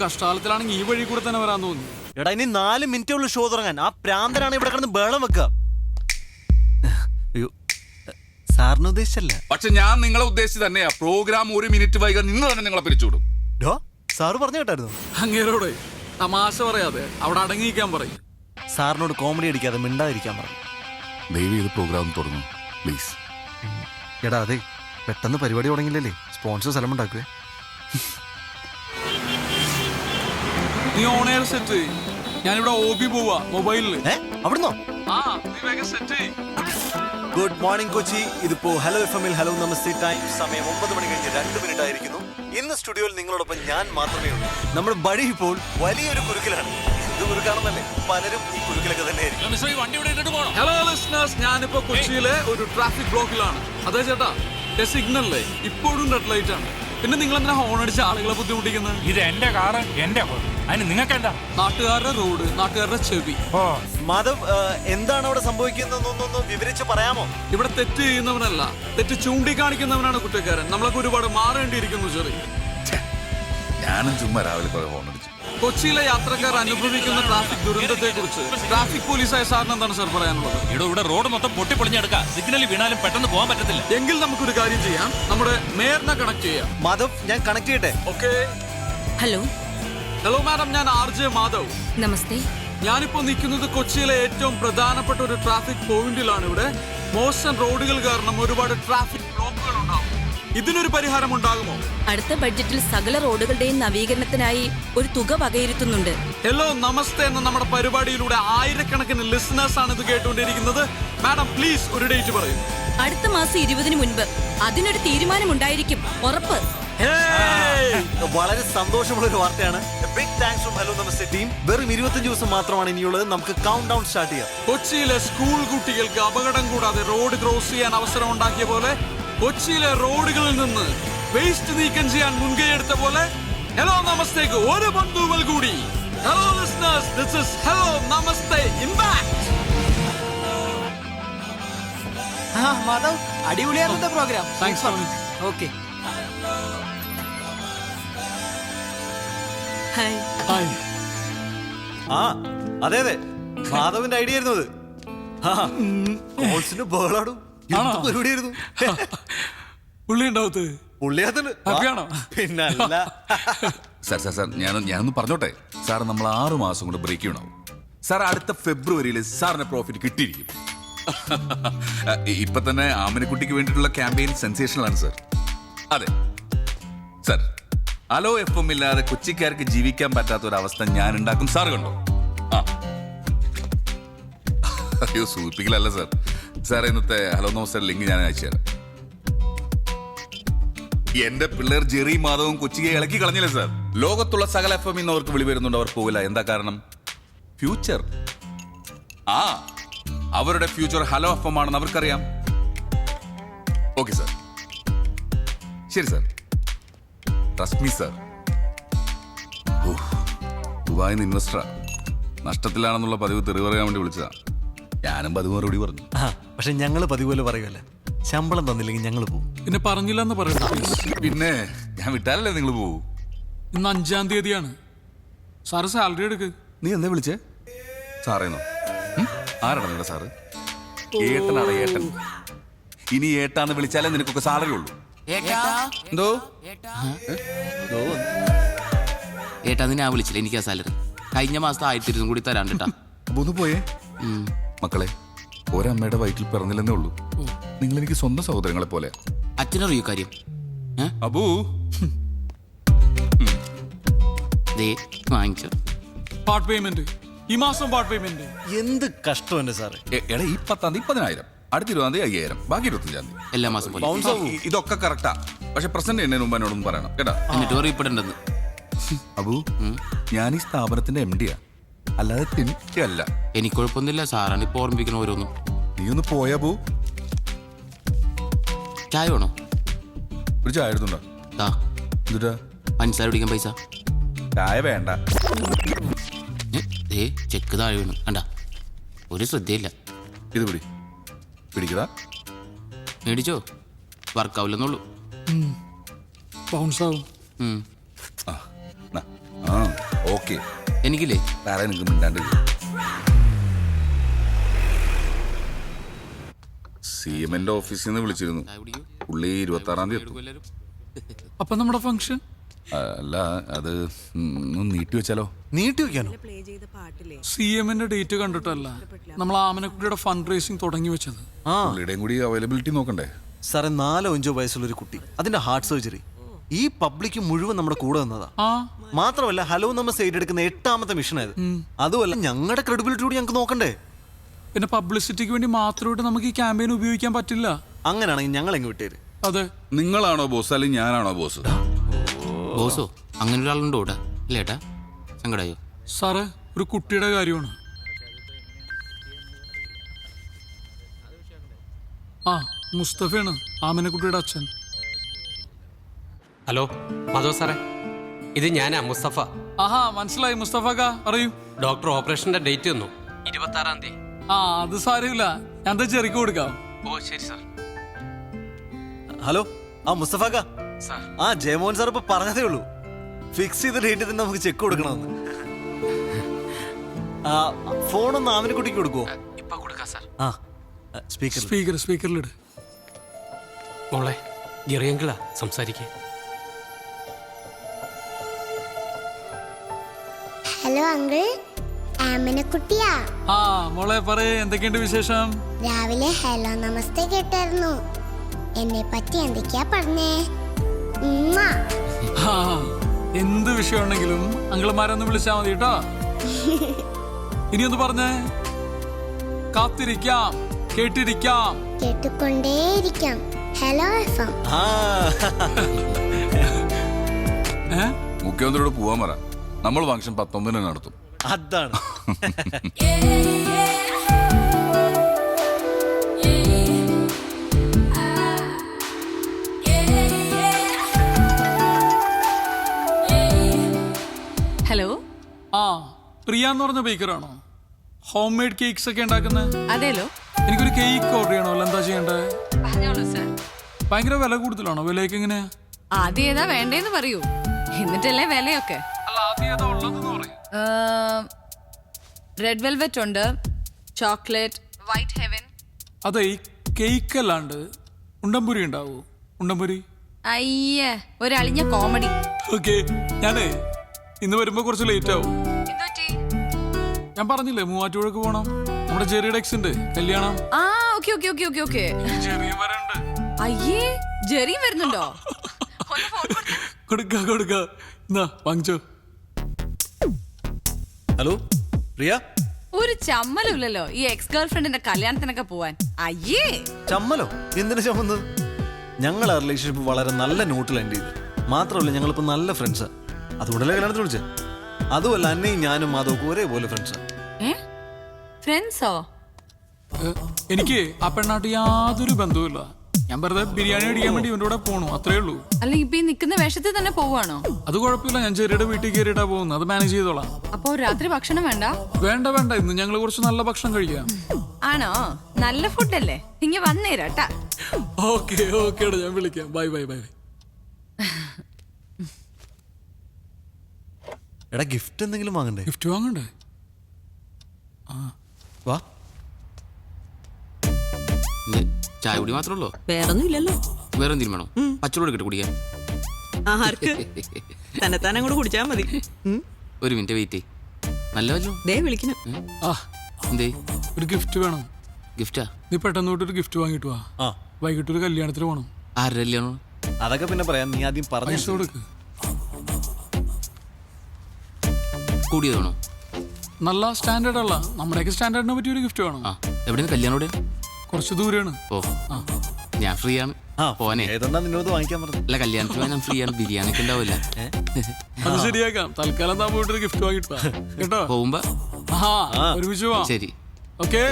കഷ്ടാലത്തിലാണെങ്കിൽ ഈ വഴി കൂടെ തന്നെ വരാൻ തോന്നി. എടാ ഇനി 4 മിനിറ്റേ ഉള്ളു ഷോ തുടങ്ങാൻ. ആ പ്രാന്തനാണ് ഇവിടെ കിടന്ന് ബഹളം വെക്കുക. അയ്യോ സാറിന് ഉദ്ദേശിച്ചല്ല. പക്ഷെ ഞാൻ നിങ്ങളെ ഉദ്ദേശിച്ച് തന്നെയാ. പ്രോഗ്രാം 1 മിനിറ്റ് വൈകാൻ നിന്ന് തന്നെ നിങ്ങളെ പിരിച്ചുവിടും. സാറ് പറഞ്ഞു കേട്ടായിരുന്നു. അങ്ങേരോടെ തമാശ പറയാതെ അവിടെ അടങ്ങിയിരിക്കാൻ പറയും. സാറിനോട് കോമഡി അടിക്കാതെ മിണ്ടാതിരിക്കാൻ പറഞ്ഞു. ദയവ് ചെയ്ത് പ്രോഗ്രാം തുടങ്ങും പ്ലീസ്. എടാ അതെ, പെട്ടെന്ന് പരിപാടി തുടങ്ങില്ലല്ലേ, സ്പോൺസർ സ്ഥലം ഉണ്ടാക്കുവേ. നീ ഓൺ എയർ സെറ്റ്. ഞാനിവിടെ OB പോവാ മൊബൈലില്. അവിടുന്നോ? ആ നീ വേഗം സെറ്റ്. Good morning Kochi. ഇതിപ്പോ ഹലോ FM-ൽ ഹലോ നമസ്തേ ടൈം. സമയം 9 മണി കഴിഞ്ഞ് 2 മിനിറ്റ് ആയിരിക്കുന്നു. ഇന്ന് സ്റ്റുഡിയോയിൽ നിങ്ങളോടൊപ്പം ഞാൻ മാത്രമേ ഉള്ളൂ. നമ്മുടെ ബഡി ഇപ്പോൾ വലിയൊരു കുരുക്കിലാണ്. എന്ത് കുരുക്കാണെന്നല്ലേ, പലരും ഈ കുരുക്കിലൊക്കെ തന്നെ ആയിരിക്കും. ഹലോ ലിസണേഴ്സ്, ഞാനിപ്പോ കൊച്ചിയിലെ ഒരു ട്രാഫിക് ബ്ലോക്കിലാണ്. അതെ ചേട്ടാ, സിഗ്നലിലെ ഇപ്പോഴും റെഡ് ലൈറ്റ് ആണ്. പിന്നെ നിങ്ങൾ എന്തിനാ ഹോൺ അടിച്ച് ആളുകളെ ബുദ്ധിമുട്ടിക്കുന്നത്? ഇത് എന്റെ കാറ്, എന്റെ അതിന് നിങ്ങൾക്ക് എന്താ? നാട്ടുകാരുടെ റോഡ്, നാട്ടുകാരുടെ ചെവി. മാധവ്, എന്താണ് അവിടെ സംഭവിക്കുന്നതെന്നൊന്ന് വിവരിച്ച് പറയാമോ? ഇവിടെ തെറ്റ് ചെയ്യുന്നവനല്ല, തെറ്റ് ചൂണ്ടിക്കാണിക്കുന്നവനാണ് കുറ്റക്കാരൻ. നമ്മളൊക്കെ ഒരുപാട് മാറേണ്ടിയിരിക്കുന്നു ചെറിയ. ഞാനും ചുമ്മാ രാവിലെ കുറെ ഹോൺ അടിച്ചു. കൊച്ചിയിലെ യാത്രക്കാർ അനുഭവിക്കുന്ന ട്രാഫിക് ദുരന്തത്തെ കുറിച്ച് ട്രാഫിക് പോലീസായ സാറിന് എന്താണ് സാർ പറയാനുള്ളത്? ഇവിടെ റോഡ് മൊത്തം പൊട്ടിപ്പൊളിഞ്ഞെടുക്കാം. സിഗ്നലിൽ വീണാലും പെട്ടെന്ന് പോകാൻ പറ്റത്തില്ല. എങ്കിൽ നമുക്കൊരു കാര്യം ചെയ്യാം, നമ്മുടെ മേയറിനെ കണക്ട് ചെയ്യാം. മാധവ്, ഞാൻ കണക്ട് ചെയ്യട്ടെ? ഓക്കെ. ഹലോ ഹലോ മാഡം, ഞാൻ RJ മാധവ്. നമസ്തേ. ഞാനിപ്പോ നിൽക്കുന്നത് കൊച്ചിയിലെ ഏറ്റവും പ്രധാനപ്പെട്ട ഒരു ട്രാഫിക് പോയിന്റിലാണ്. ഇവിടെ മോശം റോഡുകൾ കാരണം ഒരുപാട് ട്രാഫിക് ബ്ലോക്കുകൾ ഉണ്ടാവും. ഇതിനൊരു പരിഹാരം ഉണ്ടാകുമോ? അടുത്ത ബഡ്ജറ്റിൽ സകല റോഡുകളുടെയും നവീകരണത്തിനായി ഒരു തുക വകയിരുത്തുന്നുണ്ട്. ഹലോ നമസ്തേ എന്ന നമ്മുടെ പരിപാടിയിലൂടെ ആയിരക്കണക്കിന് ലിസണേഴ്സ് ആണ് ഇത് കേട്ടുകൊണ്ടിരിക്കുന്നത്. മാഡം പ്ലീസ് ഒരു ഡേറ്റ് പറയൂ. അടുത്ത മാസം 20-ന് മുൻപ് അതിനൊരു തീരുമാനമുണ്ടായിരിക്കും, ഉറപ്പ്. വളരെ സന്തോഷമുള്ള ഒരു വാർത്തയാണ്. Big thanks from hello Namaste team. വെറും 25 ദിവസം മാത്രമാണ് ഇനിയുള്ളത്. നമുക്ക് കൗണ്ട് ഡൗൺ സ്റ്റാർട്ട് ചെയ്യാം. കൊച്ചിയിലെ സ്കൂൾ കുട്ടികൾക്ക് അപകടം കൂടാതെ റോഡ് ക്രോസ് ചെയ്യാൻ അവസരം ഉണ്ടാക്കിയ പോലെ, കൊച്ചിയിലെ റോഡുകളിൽ നിന്ന് വേസ്റ്റ് നീക്കം ചെയ്യാൻ മുൻകൈ എടുത്ത പോലെ ഹലോ നമസ്തേക്ക് ഒരു ബന്ധുവൽ കൂടി. Hello listeners, this is hello Namaste impact. Madhav, അടിപൊളിയായിരുന്ന programme. Thanks. Okay. Hi. Hi. ആ അതെ അതെ, മാധവിന്റെ ഐഡിയ ആയിരുന്നു അത്. കോൾസിന് ബഹളാടും പരിപാടിയായിരുന്നു. പുള്ളി ഉണ്ടാവത്ത് പുള്ളിയാത്തല് ഹാപ്പിയാണോ? പിന്നല്ല. സാർ സാർ സാർ ഞാനൊന്ന് പറഞ്ഞോട്ടെ സാർ. നമ്മൾ 6 മാസം കൊണ്ട് ബ്രേക്ക് ചെയ്യണം സാർ. അടുത്ത ഫെബ്രുവരിയിൽ സാറിന് പ്രോഫിറ്റ് കിട്ടിയിരിക്കും. ഇപ്പൊ തന്നെ ആമനക്കുട്ടിക്ക് വേണ്ടിയിട്ടുള്ള ക്യാമ്പയിൻ സെൻസേഷണൽ ആണ് സാർ. അതെ സാർ, ഹലോ FM ഇല്ലാതെ കൊച്ചിക്കാർക്ക് ജീവിക്കാൻ പറ്റാത്ത ഒരു അവസ്ഥ ഞാൻ ഉണ്ടാക്കും. സാർ കണ്ടോ? ആ അയ്യോ സൂചിപ്പിക്കലല്ല സാർ. സാർ ഇന്നത്തെ ഹലോ നമസ്തേ ലിങ്ക് ഞാൻ അയച്ചു തരാം. എന്റെ പിള്ളേർ ജെറി മാധവും കൊച്ചിയെ ഇളക്കി കളഞ്ഞില്ലേ സാർ. ലോകത്തുള്ള സകല FM ഇന്ന് അവർക്ക് വിളി വരുന്നുണ്ട്, അവർ പോകില്ല. എന്താ കാരണം? ഫ്യൂച്ചർ. ആ അവരുടെ ഫ്യൂച്ചർ ഹലോ FM ആണെന്ന് അവർക്കറിയാം. ഓക്കെ സാർ, ശരി സാർ, ട്രസ്റ്റ് മീ സാർ. ദുബായിന്ന് ഇൻവെസ്റ്ററാ, നഷ്ടത്തിലാണെന്നുള്ള പതിവ് തെറി പറയാൻ വേണ്ടി വിളിച്ചതാ. ഞാനും പതിവ് മറുപടി പറഞ്ഞു. പക്ഷെ ഞങ്ങള് പതിപോലെ പറയുമല്ലേ, ശമ്പളം തന്നില്ലെങ്കിൽ ഞങ്ങള് പോകും. പിന്നെ പറഞ്ഞില്ലെന്ന് പറയണ്ട പ്ലീസ്. പിന്നെ ഞാൻ വിട്ടാലല്ലേ നിങ്ങൾ പോകൂ. ഇന്ന് 5-ാം തീയതിയാണ്. സാറ് സാലറി എടുക്ക്. നീ എന്താ വിളിച്ചേ? സാറേന്നോ? ആരാണ് നിങ്ങളുടെ സാറ്? ഏട്ടനാണ് ഏട്ടൻ. ഇനി ഏട്ടാന്ന് വിളിച്ചാലേ നിനക്കൊക്കെ സാലറി ഉള്ളൂ. എന്തോ ഏട്ടാ, ഞാൻ വിളിച്ചില്ല, എനിക്ക് ആ സാലറി കഴിഞ്ഞ മാസത്തെ 1200 കൂടി തരാൻ കേട്ടാ. അപ്പൊ ഒന്ന് പോയേ. മക്കളെ, ഒരമ്മയുടെ വയറ്റിൽ പിറന്നില്ലെന്നേ ഉള്ളൂ. നിങ്ങൾ എനിക്ക് സ്വന്തം സഹോദരങ്ങളെ പോലെ. അച്ഛനറിയോ കാര്യം? അബൂ വാങ്ങിച്ചോ പാർട്ട് പേയ്മെന്റ് ഈ മാസം. പാർട്ട് പേയ്മെന്റ് എന്ത് കഷ്ടം എന്റെ സാറേ. എടാ, ഈ 10-ാം തീയതി 10,000, അടുത്ത 20-ാം തീയതി 5,000, ബാക്കി 25-ാം തീയതി. എല്ലാ മാസം പോലെ. ഇതൊക്കെ കറക്റ്റാ. പക്ഷെ പ്രസന്റ് എന്നെ മുമ്പ് എന്നോടൊന്നും പറയണം കേട്ടാ. എന്നിട്ട് അറിയപ്പെടേണ്ടത്. അബൂ, ഞാൻ ഈ സ്ഥാപനത്തിന്റെ MD-യാ, അല്ലാതെ തിരിച്ചല്ല. എനിക്ക് കുഴപ്പമൊന്നുമില്ല, സാറാണ് ഇപ്പൊ ഓർമ്മിപ്പിക്കണ ഓരോന്നും. നീ ഒന്ന് പോയാ ബൂ. ചായ വേണോ? ഒരു ചായ എടുത്തുണ്ടോ? എന്നിട്ടാ പഞ്ചസാര പിടിക്കാൻ പൈസ. ചായ വേണ്ട. ചെക്ക് താഴെ വീണു കണ്ട, ഒരു ശ്രദ്ധയില്ല. ഇത് പിടിക്കതാ. മേടിച്ചോ, വർക്കാവില്ലെന്നുള്ളൂ. ബൗൺസ് ആവും. ആ ഓക്കെ എനിക്കില്ലേ വേറെ നിങ്ങൾക്ക് മിണ്ടാണ്ട് CM-ന്റെ ഓഫീസിൽ നിന്ന് വിളിച്ചിരുന്നു. പുള്ളി 26-ാം തീയതി എത്തും. അപ്പൊ നമ്മുടെ ഫംഗ്ഷൻ അല്ല അത് ഒന്ന് നീട്ടി വെച്ചാലോ? നീട്ടി വെക്കാനോ? CM-ന്റെ ഡേറ്റ് കണ്ടിട്ടല്ല, നമ്മൾ ആമനക്കുട്ടിയുടെ ഫണ്ട് റേസിംഗ് തുടങ്ങി വെച്ചത്. ആ പുള്ളിയുടെയും കൂടി അവൈലബിലിറ്റി നോക്കണ്ടേ? സാറേ 4-5 വയസ്സുള്ള ഒരു കുട്ടി, അതിന്റെ ഹാർട്ട് സർജറി, ഈ പബ്ലിക് മുഴുവൻ നമ്മുടെ കൂടെ വന്നതാ. ആ മാത്രമല്ല ഹലോ നമസ്തേ ഏറ്റെടുക്കുന്ന 8ാമത്തെ മിഷനായത്. അതുമല്ല ഞങ്ങളുടെ ക്രെഡിബിലിറ്റി കൂടി ഞങ്ങൾക്ക് നോക്കണ്ടേ? പിന്നെ പബ്ലിസിറ്റിക്ക് വേണ്ടി മാത്രമായിട്ട് നമുക്ക് ഈ ക്യാമ്പയിൻ ഉപയോഗിക്കാൻ പറ്റില്ല. അങ്ങനെയാണെങ്കിൽ ഞങ്ങൾ എങ്ങ് വിട്ടേര്. അതെ, നിങ്ങളാണോ ബോസ് അല്ലെങ്കിൽ ഞാനാണോ ബോസ്? ബോസോ അങ്ങനെ ഒരാളുണ്ടോ ഇവിടെ? ഇല്ല ഏട്ടാ, സങ്കടായോ? സാറ് ഒരു കുട്ടിയുടെ കാര്യമാണ്. ആ മുസ്തഫയാണ്, ആമനക്കുട്ടിയുടെ അച്ഛൻ. ഹലോ മാധവ് സാറേ, ഇത് ഞാനാ മുസ്തഫ. ആഹാ മനസ്സിലായി മുസ്തഫക്ക, പറയൂ. ഡോക്ടർ ഓപ്പറേഷന്റെ ഡേറ്റ് തന്നു, 26-ാം തീയതി. ആ അത് സാരമില്ല, ഞാൻ ചെറിക്ക് കൊടുക്കാം. ഓ ശരി സാർ. ഹലോ, ആ മുസ്തഫാക്ക, ആ ജയമോഹൻ സാർ ഇപ്പൊ പറഞ്ഞതേ ഉള്ളൂ, ഫിക്സ് ചെയ്ത ഡേറ്റ് തന്നെ നമുക്ക് ചെക്ക് കൊടുക്കണമെന്ന്. ഫോണൊന്ന് ആമിനക്കുട്ടിക്ക് കൊടുക്കുവോ? ഇപ്പൊ കൊടുക്കാം സാർ. ആ സ്പീക്കർ സ്പീക്കറിലിട്. മോളെ ജെറിയങ്കിളാ സംസാരിക്കേ. Hello uncle, ആമിനക്കുട്ടിയാ. ആ മോളെ പറയേ, എന്തൊക്കെയുണ്ട് വിശേഷം? രാവിലെ ഹലോ നമസ്തേ കേട്ടായിരുന്നു. എന്നെ പറ്റി എന്തൊക്കെയാ പറഞ്ഞേ? ഉമ്മ. ആ, എന്ത് വിഷയമുണ്ടെങ്കിലും അങ്കിൾമാരൊന്ന് വിളിച്ചാ മതി കേട്ടോ. ഇനി ഒന്ന് പറഞ്ഞേ. കാത്തിരിക്കാം, കേട്ടിരിക്കാം, കേട്ടുകൊണ്ടേയിരിക്കാം. Hello FM. മുഖ്യമന്ത്രിയോട് പോവാൻ പറ, നമ്മൾ ഫംഗ്ഷൻ 19-ന് നടത്തും. അതാണ്. ഹലോ, ആ പ്രിയ എന്ന് പറഞ്ഞ ബേക്കറാണോ? ഹോം മെയ്ഡ് കേക്ക്സ് ഒക്കെ ഉണ്ടാക്കുന്നത്? അതേലോ. എനിക്കൊരു കേക്ക് ഓർഡർ ചെയ്യണമല്ലോ, എന്താ ചെയ്യണ്ടേ? പറഞ്ഞോളൂ സർ. ഭയങ്കര വില കൂടുതലാണോ? വിലയൊക്കെ എങ്ങനെയാ? ആദ്യം ഏതാ വേണ്ടേന്ന് പറയൂ, എന്നിട്ടല്ലേ വിലയൊക്കെ. അല്ല, ആദ്യം ഏതാ ഉള്ളതെന്ന് പറയൂ. റെഡ് വെൽവെറ്റ് ഉണ്ട്, ചോക്ലേറ്റ്, വൈറ്റ് ഹെവൻ. അതെ, ഈ കേക്ക് അല്ലാണ്ട് ഉണ്ടംപുരി ഉണ്ടാവോ? ഉണ്ടംപുരി. അയ്യേ, ഒരളിഞ്ഞ കോമഡി. ഓക്കെ, ഞാനേ ഇന്ന് വരുമ്പോ കുറച്ച് ലേറ്റ് ആവും. ഞാൻ പറഞ്ഞില്ലേ മൂവാറ്റുപുഴക്ക് പോണം, നമ്മുടെ ജെറിയുടെ എക്സിന്റെ കല്യാണം. ആ okay okay okay okay okay. ജെറിയും വരണ്ട്. അയ്യേ, ജെറിയും വരുന്നുണ്ടോ? കൊടുക്ക എന്നാ വാങ്ങിച്ചോ. ഹലോ പ്രിയ. ഒരു ചമ്മലുമില്ലല്ലോ ഈ എക്സ് ഗേൾ ഫ്രണ്ടിന്റെ കല്യാണത്തിനൊക്കെ പോവാൻ. അയ്യേ, ചമ്മലോ? എന്തിനു ചമ്മന്നത്? ഞങ്ങൾ ആ റിലേഷൻഷിപ്പ് വളരെ നല്ല നോട്ടിൽ എൻഡ് ചെയ്ത്. മാത്രമല്ല ഞങ്ങളിപ്പോ നല്ല ഫ്രണ്ട്സാ, അതുകൊണ്ടല്ലേ കല്യാണത്തിന് വിളിച്ചേ. അതുമല്ല അന്നയും ഞാനും മാധവക്കും ഒരേപോലെ ഫ്രണ്ട്സാ. ഫ്രണ്ട്സോ? എനിക്ക് ആ പെണ്ണാട്ട് യാതൊരു ബന്ധവുമില്ല. ഞാൻ വെറുതെ ബിരിയാണി അടിക്കാൻ വേണ്ടി ഇവന്റെ കൂടെ പോണു, അത്രേ ഉള്ളൂ. അല്ല, ഇപ്പൊ ഈ നിക്കുന്ന വേഷത്തിൽ തന്നെ പോവാണോ? അത് കുഴപ്പമില്ല, ഞാൻ ജെറിയുടെ വീട്ടിൽ കയറിയിട്ടാ പോകുന്നത്, അത് മാനേജ് ചെയ്തോളാം. അപ്പൊ രാത്രി ഭക്ഷണം വേണ്ട? വേണ്ട, ഇന്ന് ഞങ്ങൾ കുറച്ച് നല്ല ഭക്ഷണം കഴിക്കാം. ആണോ? നല്ല ഫുഡല്ലേ, ഇങ്ങ വന്നേരാട്ടാ. ഓക്കെ, ഞാൻ വിളിക്കാം. ബൈ. എടാ ഗിഫ്റ്റ് എന്തെങ്കിലും വാങ്ങണ്ടേ? ഗിഫ്റ്റ് വാങ്ങണ്ടേ? വാ. ചായ കുടി മാത്രമല്ലോ, വേറൊന്നും ഇല്ലല്ലോ. വേറെ എന്തെങ്കിലും വേണോ? പച്ചവെള്ളം എടുക്കട്ടെ കുടിക്കാൻ. ആർക്ക്? തന്നെത്താനെ കൂടെ കുടിച്ചാ മതി. ഒരു മിനിറ്റ് വെയിറ്റ്. നല്ല വല്ലോ ദേ വിളിക്കണം. എന്തേ? ഒരു ഗിഫ്റ്റ് വേണം. ഗിഫ്റ്റാ? നീ പെട്ടെന്ന് തൊട്ടൊരു ഗിഫ്റ്റ് വാങ്ങിട്ട് വാ. വൈകിട്ട് ഒരു കല്യാണത്തിന് പോണം. ആരുടെ കല്യാണോ? അതൊക്കെ പിന്നെ പറയാം, നീ ആദ്യം പൈസ പറഞ്ഞു കൊടുക്ക്. കൂടിയതാണോ? നല്ല സ്റ്റാൻഡേർഡ് അല്ല, നമ്മുടെയൊക്കെ സ്റ്റാൻഡേർഡിനെ പറ്റിയ ഒരു ഗിഫ്റ്റ് വേണം. എവിടെയാണ് കല്യാണം? എവിടെ? കുറച്ച് ദൂരെയാണ്. ഓ, ഞാൻ ഫ്രീ ആണ്. പോനെ. ഏതൊന്നാ നിന്നോട് വാങ്ങിക്കാൻ പറഞ്ഞു? അല്ല, കല്യാണത്തിന് ഞാൻ ഫ്രീ ആണ്. ബിരിയാണി ഒക്കെ ഉണ്ടാവില്ല. അത് ശരിയാക്കാം. തൽക്കാലം താൻ പോയിട്ടൊരു ഗിഫ്റ്റ് വാങ്ങിട്ട് വാ കേട്ടോ. പോകുമ്പോ ഒരുമിച്ച് പോവാം. ശരി. ഓക്കെ.